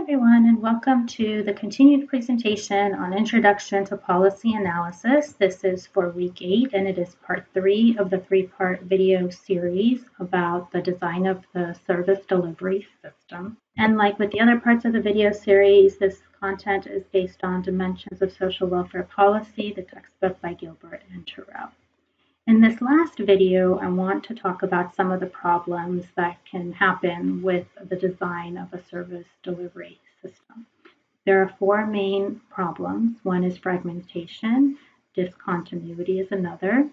everyone, and welcome to the continued presentation on Introduction to Policy Analysis. This is for week 8, and it is part 3 of the 3-part video series about the design of the service delivery system. And like with the other parts of the video series, this content is based on Dimensions of Social Welfare Policy, the textbook by Gilbert and Terrell. In this last video, I want to talk about some of the problems that can happen with the design of a service delivery system. There are 4 main problems. One is fragmentation, discontinuity is another,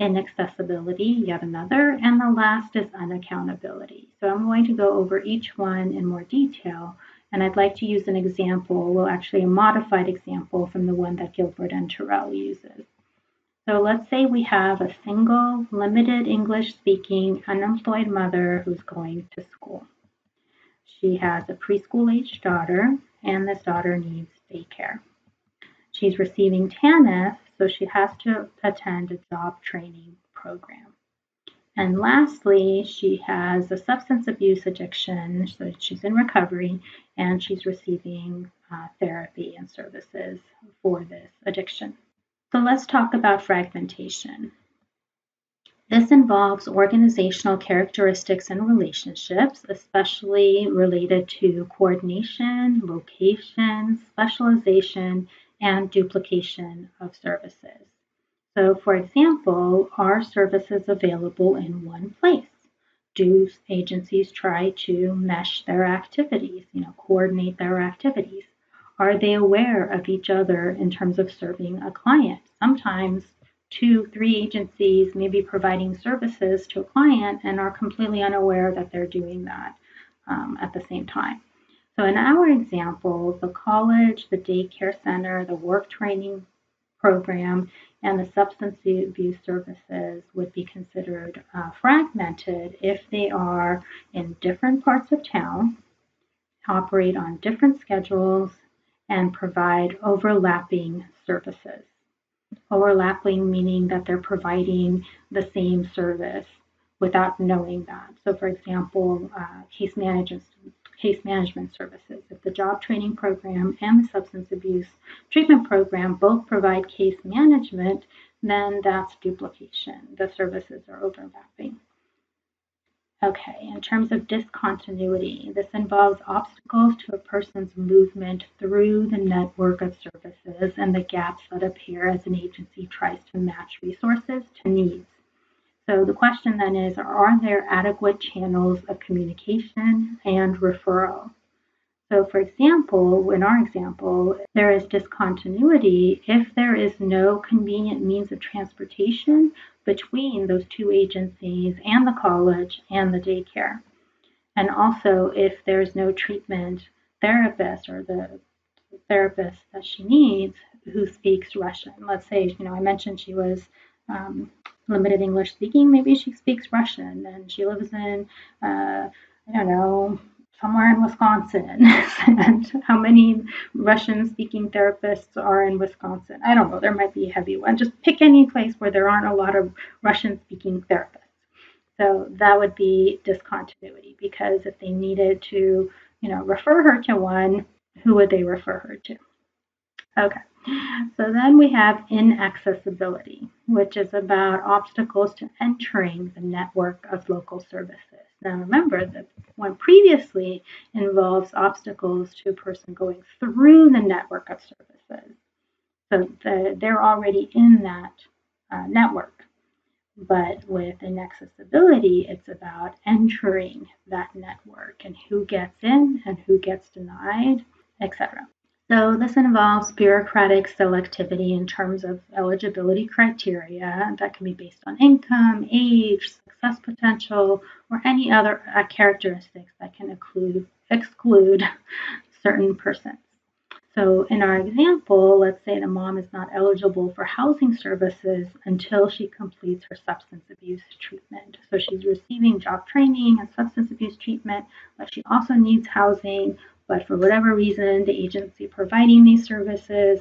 inaccessibility, yet another, and the last is unaccountability. So I'm going to go over each one in more detail, and I'd like to use an example, well actually a modified example from the one that Gilbert and Terrell uses. So let's say we have a single, limited English-speaking, unemployed mother who's going to school. She has a preschool-aged daughter, and this daughter needs daycare. She's receiving TANF, so she has to attend a job training program. And lastly, she has a substance abuse addiction, so she's in recovery, and she's receiving therapy and services for this addiction. So let's talk about fragmentation. This involves organizational characteristics and relationships, especially related to coordination, location, specialization, and duplication of services. So for example, are services available in one place? Do agencies try to mesh their activities, coordinate their activities? Are they aware of each other in terms of serving a client? Sometimes 2, 3 agencies may be providing services to a client and are completely unaware that they're doing that at the same time. So in our example, the college, the daycare center, the work training program, and the substance abuse services would be considered fragmented if they are in different parts of town, operate on different schedules, and provide overlapping services. Overlapping meaning that they're providing the same service without knowing that. So for example, case management services. If the job training program and the substance abuse treatment program both provide case management, then that's duplication. The services are overlapping. Okay, in terms of discontinuity, this involves obstacles to a person's movement through the network of services and the gaps that appear as an agency tries to match resources to needs. So the question then is, are there adequate channels of communication and referral? So for example, in our example, there is discontinuity if there is no convenient means of transportation between those 2 agencies and the college and the daycare. And also if there's no treatment therapist or the therapist that she needs who speaks Russian. Let's say, I mentioned she was limited English speaking, maybe she speaks Russian and she lives in, somewhere in Wisconsin. And how many Russian-speaking therapists are in Wisconsin? I don't know. There might be a heavy one. Just pick any place where there aren't a lot of Russian-speaking therapists. So that would be discontinuity, because if they needed to, refer her to one, who would they refer her to? Okay. So then we have inaccessibility, which is about obstacles to entering the network of local services. Now remember that one previously involves obstacles to a person going through the network of services. So they're already in that network. But with inaccessibility, it's about entering that network and who gets in and who gets denied, etc. So this involves bureaucratic selectivity in terms of eligibility criteria that can be based on income, age, success potential, or any other characteristics that can exclude certain persons. So in our example, let's say the mom is not eligible for housing services until she completes her substance abuse treatment. So she's receiving job training and substance abuse treatment, but she also needs housing. But for whatever reason, the agency providing these services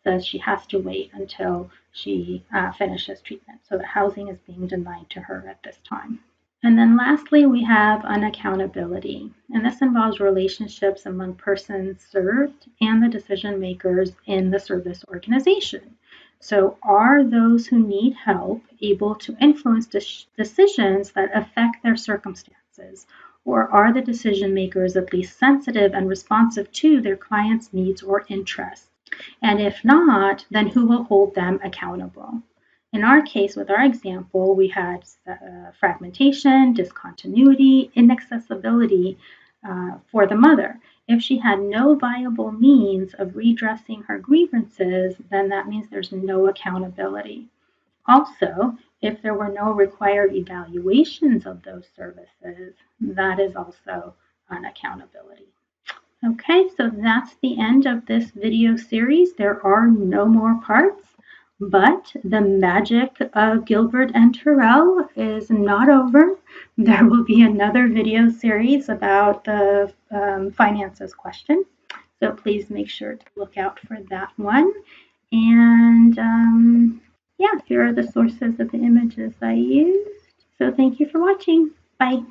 says she has to wait until she finishes treatment. So the housing is being denied to her at this time. And then lastly, we have unaccountability. And this involves relationships among persons served and the decision makers in the service organization. So, are those who need help able to influence decisions that affect their circumstances? Or are the decision makers at least sensitive and responsive to their clients' needs or interests? And if not, then who will hold them accountable? In our case, with our example, we had fragmentation, discontinuity, inaccessibility for the mother. If she had no viable means of redressing her grievances, then that means there's no accountability. Also, if there were no required evaluations of those services, that is also unaccountability. Okay, so that's the end of this video series. There are no more parts, but the magic of Gilbert and Terrell is not over. There will be another video series about the finances question. So please make sure to look out for that one. And yeah, here are the sources of the images I used. So thank you for watching. Bye.